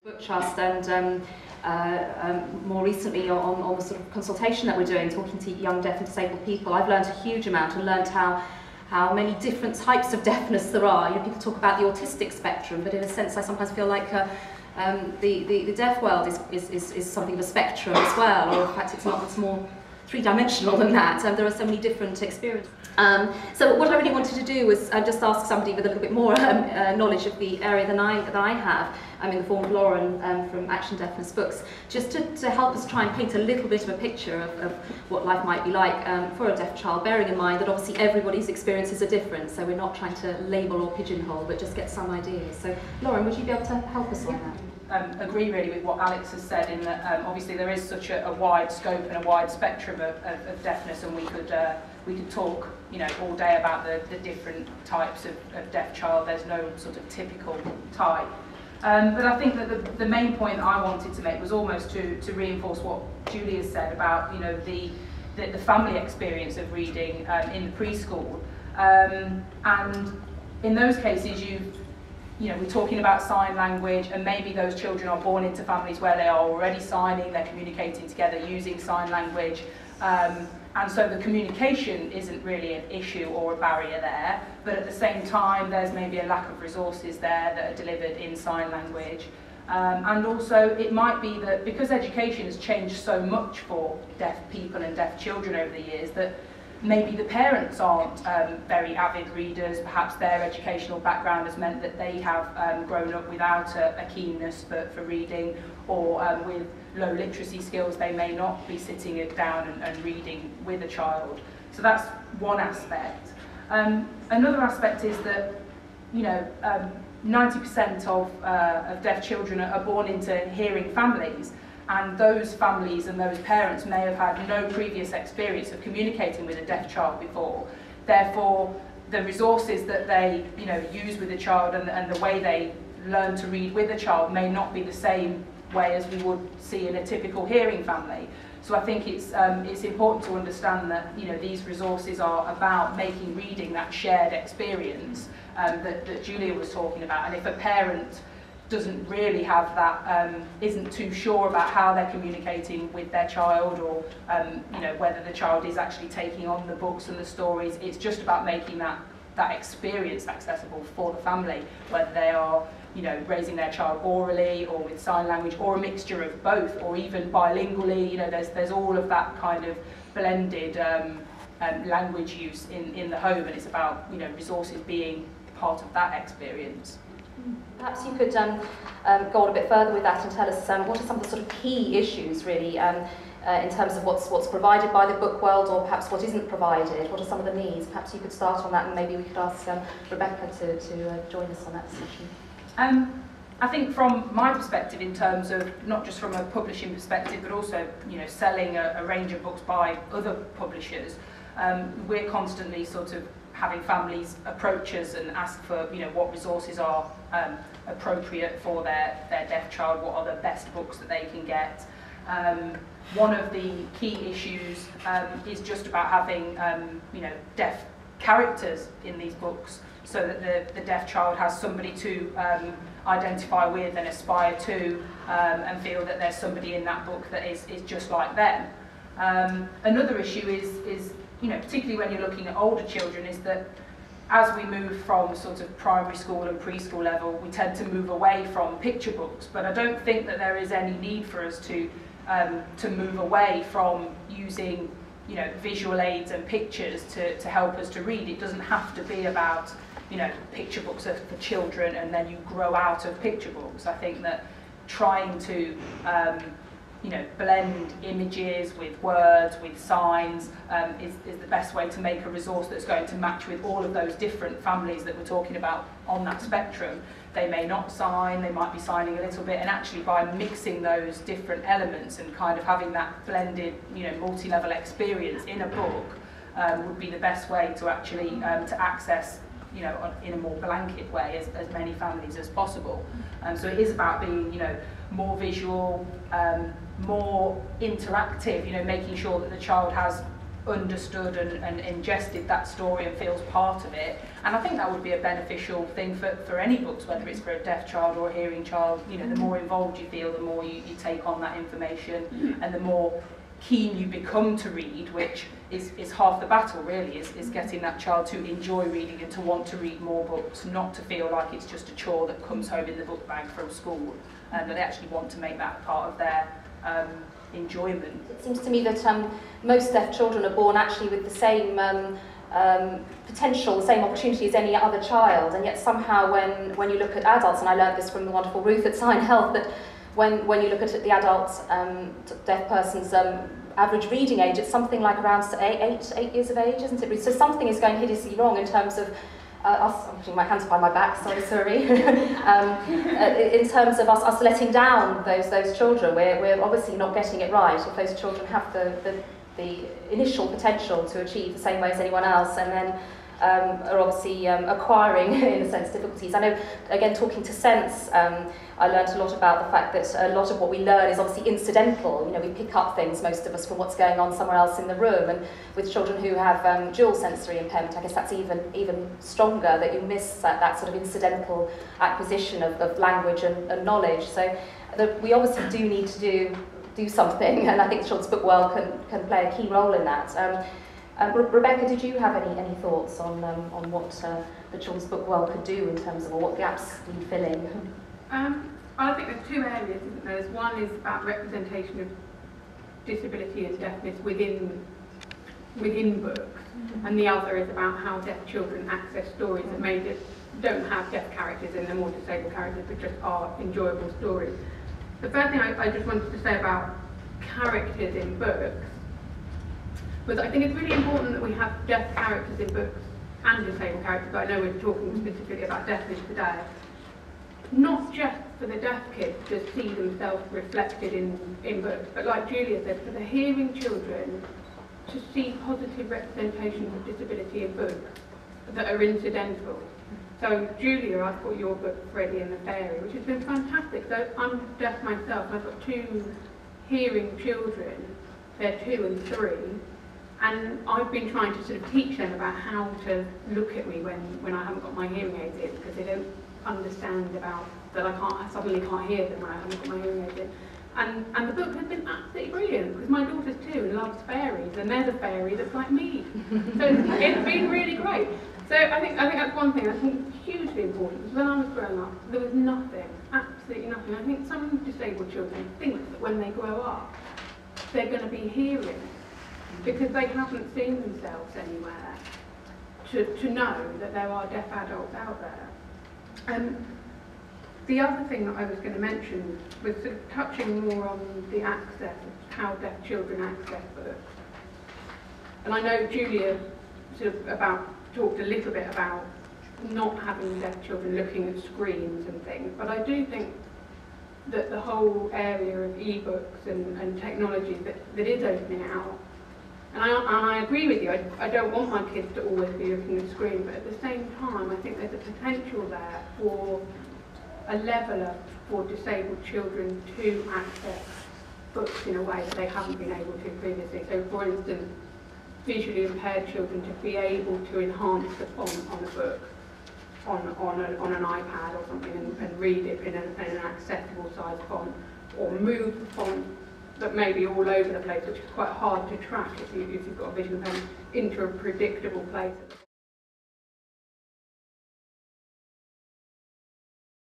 Booktrust and more recently on the sort of consultation that we're doing, talking to young deaf and disabled people, I've learned a huge amount and learned how many different types of deafness there are. You know, people talk about the autistic spectrum, but in a sense I sometimes feel like the deaf world is something of a spectrum as well, or in fact it's not, it's more three-dimensional than that. There are so many different experiences. So what I really wanted to do was just ask somebody with a little bit more knowledge of the area than I have, in the form of Lauren from Action Deafness Books, just to help us try and paint a little bit of a picture of what life might be like for a deaf child, bearing in mind that obviously everybody's experiences are different, so we're not trying to label or pigeonhole, but just get some ideas. So Lauren, would you be able to help us on that? Agree really with what Alex has said, in that obviously there is such a wide scope and a wide spectrum of deafness, and we could talk, you know, all day about the different types of deaf child. There's no sort of typical type. But I think that the main point I wanted to make was almost to reinforce what Julie has said about, you know, the family experience of reading in the preschool, and in those cases you know, we're talking about sign language, and maybe those children are born into families where they are already signing, they're communicating together using sign language, and so the communication isn't really an issue or a barrier there, but at the same time there's maybe a lack of resources there that are delivered in sign language. And also it might be that because education has changed so much for deaf people and deaf children over the years, that maybe the parents aren't very avid readers. Perhaps their educational background has meant that they have grown up without a keenness for reading, or with low literacy skills they may not be sitting down and reading with a child. So that's one aspect. Another aspect is that, you know, 90% of deaf children are born into hearing families, and those families and those parents may have had no previous experience of communicating with a deaf child before. Therefore, the resources that they, you know, use with the child and the way they learn to read with the child may not be the same way as we would see in a typical hearing family. So I think it's important to understand that, you know, these resources are about making reading that shared experience that Julia was talking about. And if a parent doesn't really have that, isn't too sure about how they're communicating with their child, or you know, whether the child is actually taking on the books and the stories, it's just about making that experience accessible for the family, whether they are, you know, raising their child orally or with sign language, or a mixture of both, or even bilingually. You know, there's all of that kind of blended language use in the home, and it's about, you know, resources being part of that experience. Perhaps you could go on a bit further with that and tell us what are some of the sort of key issues really in terms of what's provided by the book world, or perhaps what isn't provided. What are some of the needs? Perhaps you could start on that, and maybe we could ask Rebecca to join us on that session. I think from my perspective, in terms of not just from a publishing perspective, but also, you know, selling a range of books by other publishers, we're constantly sort of having families approach us and ask for, you know, what resources are appropriate for their deaf child, what are the best books that they can get. One of the key issues is just about having, you know, deaf characters in these books, so that the deaf child has somebody to identify with and aspire to, and feel that there's somebody in that book that is just like them. Another issue is, you know, particularly when you're looking at older children, is that as we move from sort of primary school and preschool level, we tend to move away from picture books. But I don't think that there is any need for us to move away from using, you know, visual aids and pictures to help us to read. It doesn't have to be about, you know, picture books are for children and then you grow out of picture books. I think that trying to you know, blend images with words, with signs, is the best way to make a resource that's going to match with all of those different families that we're talking about on that spectrum. They may not sign, they might be signing a little bit, and actually by mixing those different elements and kind of having that blended, you know, multi-level experience in a book would be the best way to actually to access, you know, in a more blanket way as many families as possible. So it is about being, you know, more visual, more interactive, you know, making sure that the child has understood and ingested that story and feels part of it. And I think that would be a beneficial thing for any books, whether it's for a deaf child or a hearing child. You know, the more involved you feel, the more you take on that information, and the more keen you become to read, which is half the battle really, is getting that child to enjoy reading and to want to read more books, not to feel like it's just a chore that comes home in the book bag from school, and that they actually want to make that part of their enjoyment. It seems to me that most deaf children are born actually with the same potential, the same opportunity as any other child, and yet somehow when you look at adults, and I learned this from the wonderful Ruth at Sign Health, that when you look at the adult deaf person's average reading age, it's something like around 8 years of age, isn't it? So something is going hideously wrong in terms of I'm putting my hands behind my back, sorry. In terms of us letting down those children, we're obviously not getting it right. If those children have the initial potential to achieve the same way as anyone else, and then are obviously acquiring, in a sense, difficulties. I know, again, talking to Sense, I learned a lot about the fact that a lot of what we learn is obviously incidental. You know, we pick up things, most of us, from what's going on somewhere else in the room. And with children who have dual sensory impairment, I guess that's even stronger, that you miss that sort of incidental acquisition of language and knowledge. So we obviously do need to do something, and I think the children's book world can play a key role in that. Rebecca, did you have any thoughts on what the children's book world could do in terms of, or what gaps need filling? I think there's two areas, isn't there? One is about representation of disability and deafness within books, and the other is about how deaf children access stories that maybe don't have deaf characters in them or disabled characters, but just are enjoyable stories. The first thing I just wanted to say about characters in books was I think it's really important that we have deaf characters in books and disabled characters, but I know we're talking specifically about deafness today. Not just for the deaf kids to see themselves reflected in books, but like Julia said, for the hearing children to see positive representations of disability in books that are incidental. So Julia, I've got your book, Freddie and the Fairy, which has been fantastic. So I'm deaf myself, and I've got two hearing children, they're 2 and 3, and I've been trying to sort of teach them about how to look at me when I haven't got my hearing aids in, because they don't understand about that I suddenly can't hear them when I haven't got my hearing aids in. And the book has been absolutely brilliant, because my daughter's 2 and loves fairies, and there's a fairy that's like me. So it's been really great. So I think that's one thing I think hugely important, because when I was growing up, there was nothing, absolutely nothing. I think some disabled children think that when they grow up, they're going to be hearing, because they haven't seen themselves anywhere to know that there are deaf adults out there. The other thing that I was going to mention was sort of touching more on the access, of how deaf children access books. And I know Julia sort of talked a little bit about not having deaf children looking at screens and things, but I do think that the whole area of e-books and technology that is opening out, and I agree with you, I don't want my kids to always be looking at screens, but at the same time I think there's a potential there for a leveller for disabled children to access books in a way that they haven't been able to previously. So for instance, visually impaired children to be able to enhance the font on a book on an iPad or something and read it in an accessible size font, or move the font that may be all over the place, which is quite hard to track if you've got a visual impairment, into a predictable place.